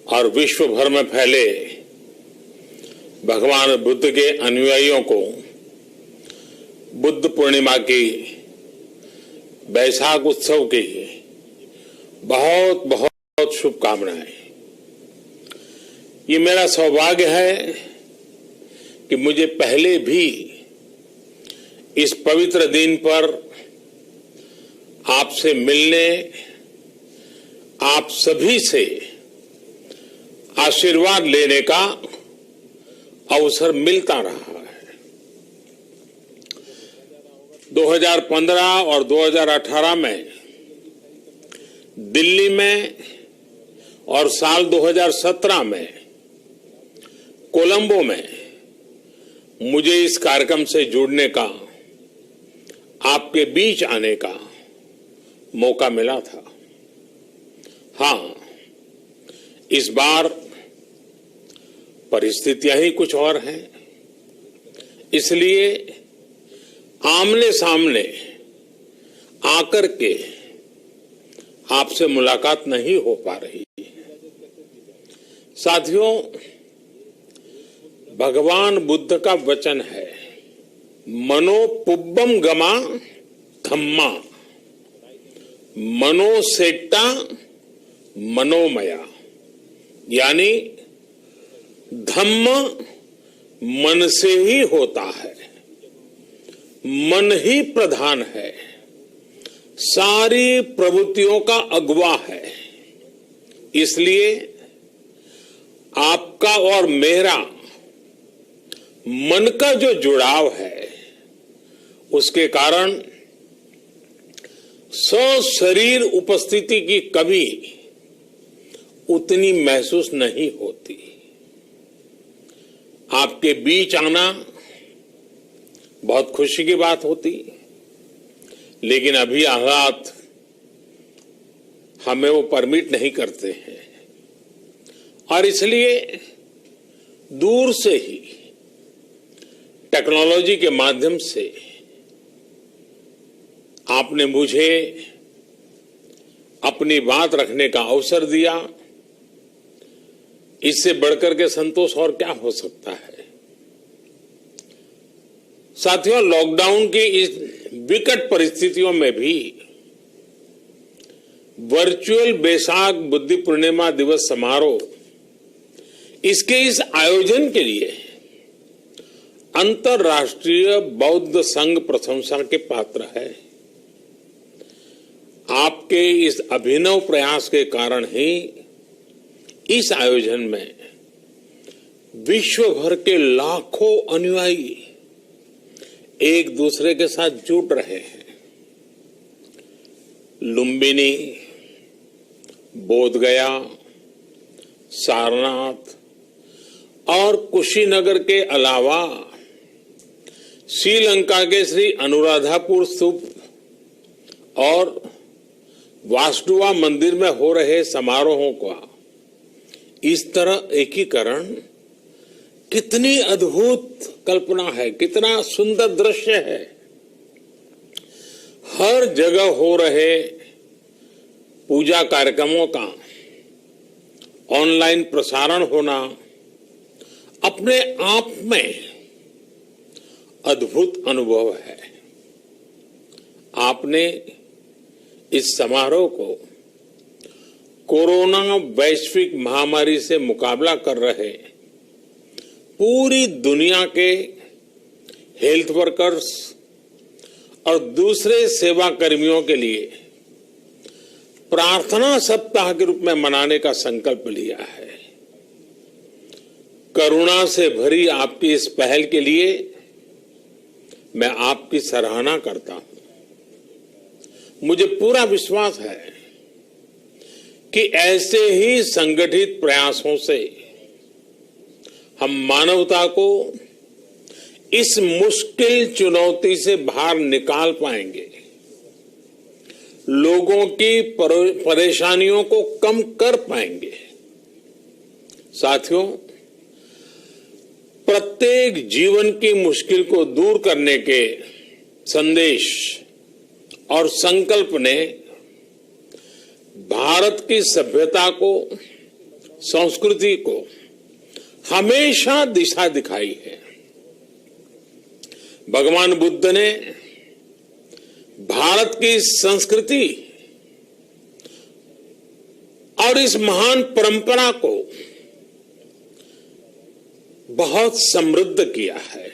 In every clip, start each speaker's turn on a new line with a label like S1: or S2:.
S1: और विश्व भर में फैले भगवान बुद्ध के अनुयायियों को बुद्ध पूर्णिमा की बैसाख उत्सव की बहुत बहुत शुभकामनाएं। ये मेरा सौभाग्य है कि मुझे पहले भी इस पवित्र दिन पर आपसे मिलने, आप सभी से आशीर्वाद लेने का अवसर मिलता रहा है। 2015 और 2018 में दिल्ली में और साल 2017 में कोलंबो में मुझे इस कार्यक्रम से जुड़ने का, आपके बीच आने का मौका मिला था। हाँ, इस बार परिस्थितियां ही कुछ और हैं, इसलिए आमने सामने आकर के आपसे मुलाकात नहीं हो पा रही। साथियों, भगवान बुद्ध का वचन है, मनो पुब्बम गमा धम्मा, मनोसेट्टा मनोमया, यानी धम्म मन से ही होता है, मन ही प्रधान है, सारी प्रवृत्तियों का अगुवा है। इसलिए आपका और मेरा मन का जो जुड़ाव है, उसके कारण सशरीर उपस्थिति की कभी उतनी महसूस नहीं होती। आपके बीच आना बहुत खुशी की बात होती, लेकिन अभी हालात हमें वो परमिट नहीं करते हैं और इसलिए दूर से ही टेक्नोलॉजी के माध्यम से आपने मुझे अपनी बात रखने का अवसर दिया। इससे बढ़कर के संतोष और क्या हो सकता है। साथियों, लॉकडाउन की इस विकट परिस्थितियों में भी वर्चुअल बैसाख बुद्ध पूर्णिमा दिवस समारोह, इसके इस आयोजन के लिए अंतर्राष्ट्रीय बौद्ध संघ प्रशंसा के पात्र है। आपके इस अभिनव प्रयास के कारण ही इस आयोजन में विश्व भर के लाखों अनुयायी एक दूसरे के साथ जुड़ रहे हैं। लुम्बिनी, बोधगया, सारनाथ और कुशीनगर के अलावा श्रीलंका के श्री अनुराधापुर स्तूप और वासुदेवा मंदिर में हो रहे समारोहों का इस तरह एकीकरण कितनी अद्भुत कल्पना है, कितना सुंदर दृश्य है। हर जगह हो रहे पूजा कार्यक्रमों का ऑनलाइन प्रसारण होना अपने आप में अद्भुत अनुभव है। आपने इस समारोह को कोरोना वैश्विक महामारी से मुकाबला कर रहे पूरी दुनिया के हेल्थ वर्कर्स और दूसरे सेवा कर्मियों के लिए प्रार्थना सप्ताह के रूप में मनाने का संकल्प लिया है। करुणा से भरी आपकी इस पहल के लिए मैं आपकी सराहना करता हूं। मुझे पूरा विश्वास है कि ऐसे ही संगठित प्रयासों से हम मानवता को इस मुश्किल चुनौती से बाहर निकाल पाएंगे, लोगों की परेशानियों को कम कर पाएंगे। साथियों, प्रत्येक जीवन की मुश्किल को दूर करने के संदेश और संकल्प ने भारत की सभ्यता को संस्कृति को हमेशा दिशा दिखाई है। भगवान बुद्ध ने भारत की संस्कृति और इस महान परंपरा को बहुत समृद्ध किया है।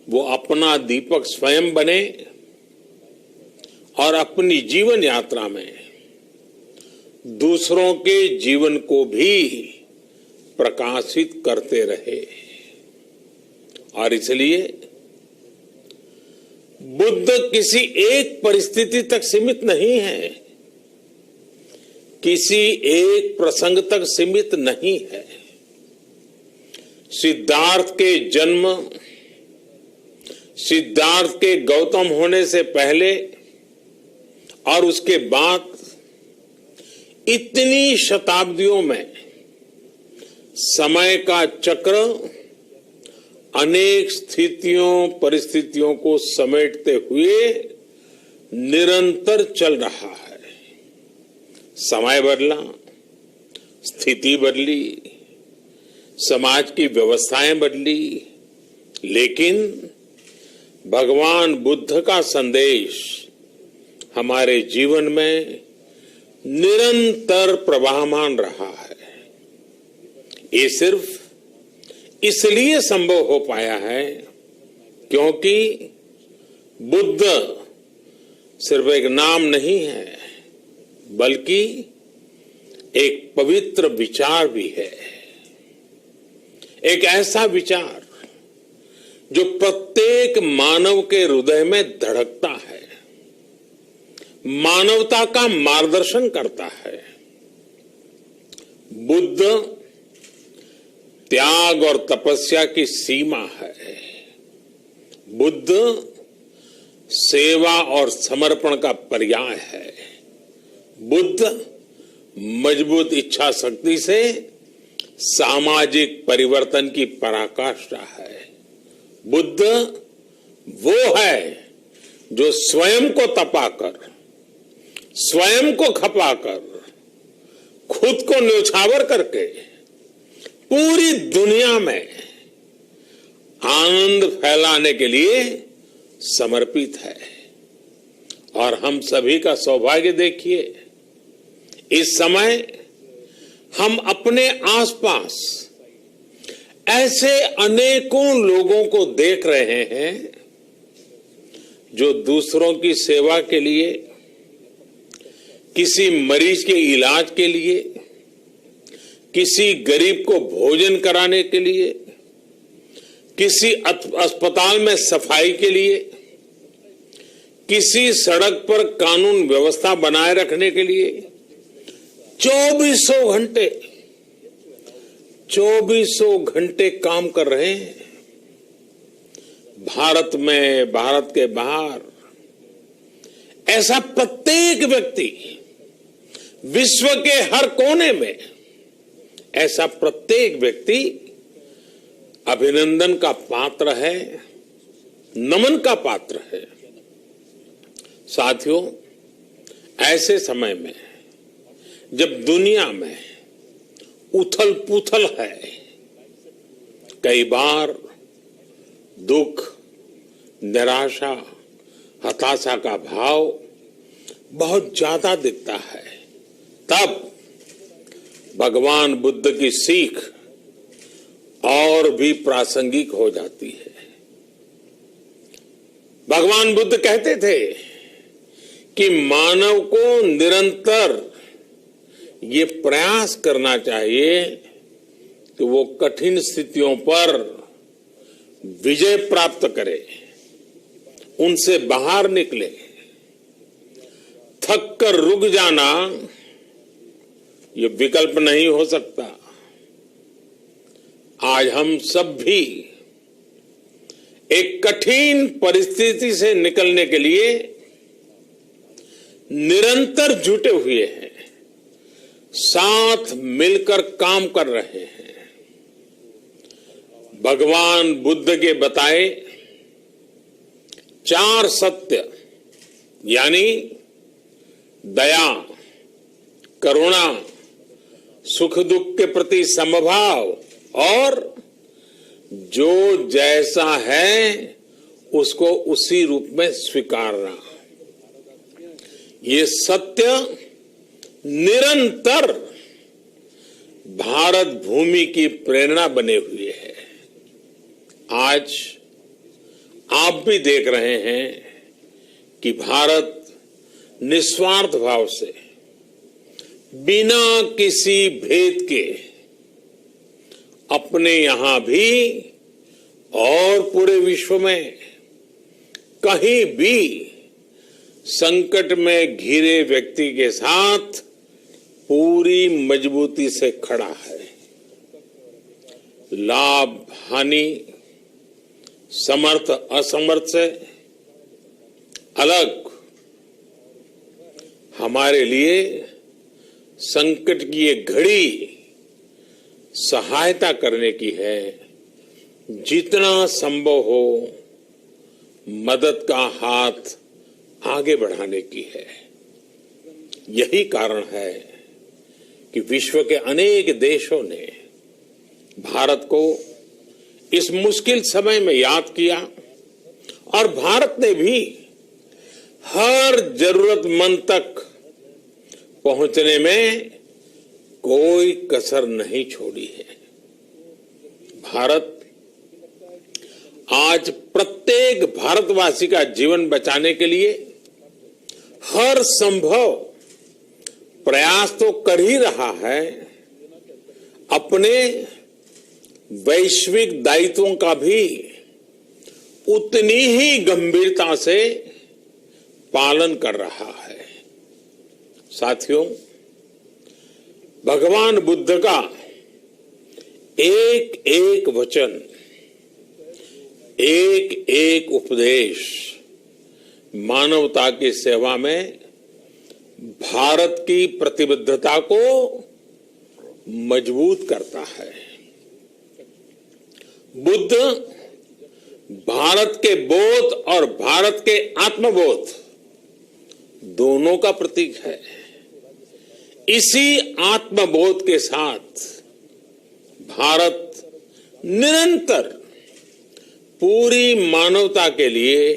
S1: वो अपना दीपक स्वयं बने और अपनी जीवन यात्रा में दूसरों के जीवन को भी प्रकाशित करते रहे। और इसलिए बुद्ध किसी एक परिस्थिति तक सीमित नहीं है, किसी एक प्रसंग तक सीमित नहीं है। सिद्धार्थ के जन्म, सिद्धार्थ के गौतम होने से पहले और उसके बाद इतनी शताब्दियों में समय का चक्र अनेक स्थितियों परिस्थितियों को समेटते हुए निरंतर चल रहा है। समय बदला, स्थिति बदली, समाज की व्यवस्थाएं बदली, लेकिन भगवान बुद्ध का संदेश हमारे जीवन में निरंतर प्रवाहमान रहा है। ये सिर्फ इसलिए संभव हो पाया है क्योंकि बुद्ध सिर्फ एक नाम नहीं है, बल्कि एक पवित्र विचार भी है। एक ऐसा विचार जो प्रत्येक मानव के हृदय में धड़कता है, मानवता का मार्गदर्शन करता है। बुद्ध त्याग और तपस्या की सीमा है। बुद्ध सेवा और समर्पण का पर्याय है। बुद्ध मजबूत इच्छा शक्ति से सामाजिक परिवर्तन की पराकाष्ठा है। बुद्ध वो है जो स्वयं को तपाकर, स्वयं को खपाकर, खुद को न्योछावर करके पूरी दुनिया में आनंद फैलाने के लिए समर्पित है। और हम सभी का सौभाग्य देखिए, इस समय हम अपने आसपास ऐसे अनेकों लोगों को देख रहे हैं जो दूसरों की सेवा के लिए, किसी मरीज के इलाज के लिए, किसी गरीब को भोजन कराने के लिए, किसी अस्पताल में सफाई के लिए, किसी सड़क पर कानून व्यवस्था बनाए रखने के लिए 24 घंटे काम कर रहे हैं। भारत में, भारत के बाहर ऐसा प्रत्येक व्यक्ति, विश्व के हर कोने में ऐसा प्रत्येक व्यक्ति अभिनंदन का पात्र है, नमन का पात्र है। साथियों, ऐसे समय में जब दुनिया में उथल पुथल है, कई बार दुख, निराशा, हताशा का भाव बहुत ज्यादा दिखता है, तब भगवान बुद्ध की सीख और भी प्रासंगिक हो जाती है। भगवान बुद्ध कहते थे कि मानव को निरंतर ये प्रयास करना चाहिए कि वो कठिन स्थितियों पर विजय प्राप्त करे, उनसे बाहर निकले। थक कर रुक जाना ये विकल्प नहीं हो सकता। आज हम सब भी एक कठिन परिस्थिति से निकलने के लिए निरंतर जुटे हुए हैं, साथ मिलकर काम कर रहे हैं। भगवान बुद्ध के बताए 4 सत्य यानी दया, करुणा, सुख दुख के प्रति समभाव और जो जैसा है उसको उसी रूप में स्वीकारना, ये सत्य निरंतर भारत भूमि की प्रेरणा बने हुए है। आज आप भी देख रहे हैं कि भारत निस्वार्थ भाव से बिना किसी भेद के अपने यहां भी और पूरे विश्व में कहीं भी संकट में घिरे व्यक्ति के साथ पूरी मजबूती से खड़ा है। लाभ हानि, समर्थ असमर्थ से अलग हमारे लिए संकट की ये घड़ी सहायता करने की है। जितना संभव हो मदद का हाथ आगे बढ़ाने की है। यही कारण है कि विश्व के अनेक देशों ने भारत को इस मुश्किल समय में याद किया और भारत ने भी हर जरूरतमंद तक पहुंचने में कोई कसर नहीं छोड़ी है। भारत आज प्रत्येक भारतवासी का जीवन बचाने के लिए हर संभव प्रयास तो कर ही रहा है, अपने वैश्विक दायित्वों का भी उतनी ही गंभीरता से पालन कर रहा है। साथियों, भगवान बुद्ध का एक एक वचन, एक एक उपदेश मानवता की सेवा में भारत की प्रतिबद्धता को मजबूत करता है। बुद्ध भारत के बोध और भारत के आत्मबोध दोनों का प्रतीक है। इसी आत्मबोध के साथ भारत निरंतर पूरी मानवता के लिए,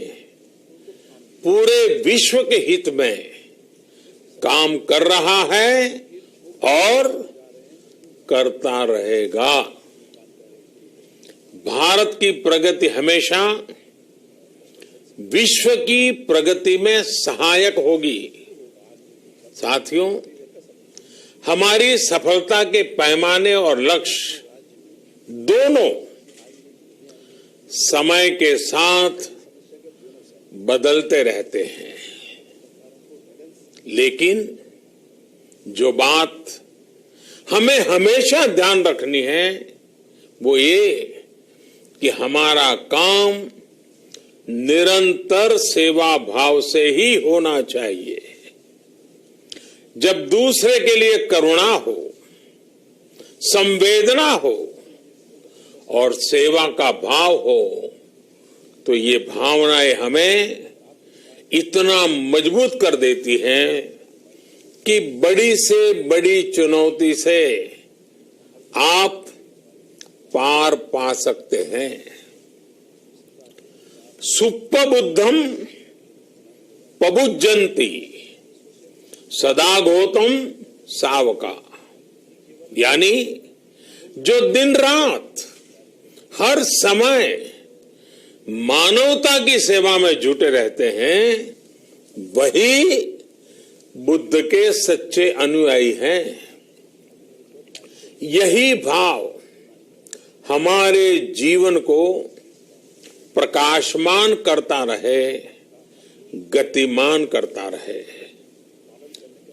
S1: पूरे विश्व के हित में काम कर रहा है और करता रहेगा। भारत की प्रगति हमेशा विश्व की प्रगति में सहायक होगी। साथियों, हमारी सफलता के पैमाने और लक्ष्य दोनों समय के साथ बदलते रहते हैं, लेकिन जो बात हमें हमेशा ध्यान रखनी है वो ये कि हमारा काम निरंतर सेवा भाव से ही होना चाहिए। जब दूसरे के लिए करुणा हो, संवेदना हो और सेवा का भाव हो तो ये भावनाएं हमें इतना मजबूत कर देती हैं कि बड़ी से बड़ी चुनौती से आप पार पा सकते हैं। सुप्पबुद्धम पबुज्जन्ति सदा गौतम सावका, यानी जो दिन रात हर समय मानवता की सेवा में जुटे रहते हैं वही बुद्ध के सच्चे अनुयायी हैं। यही भाव हमारे जीवन को प्रकाशमान करता रहे, गतिमान करता रहे।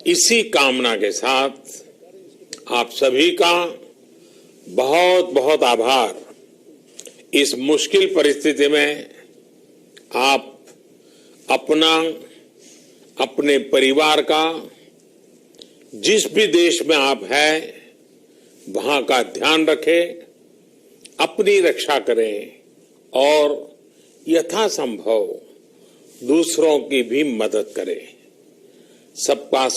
S1: इसी कामना के साथ आप सभी का बहुत बहुत आभार। इस मुश्किल परिस्थिति में आप अपना, अपने परिवार का, जिस भी देश में आप हैं वहां का ध्यान रखें, अपनी रक्षा करें और यथासंभव दूसरों की भी मदद करें। सबका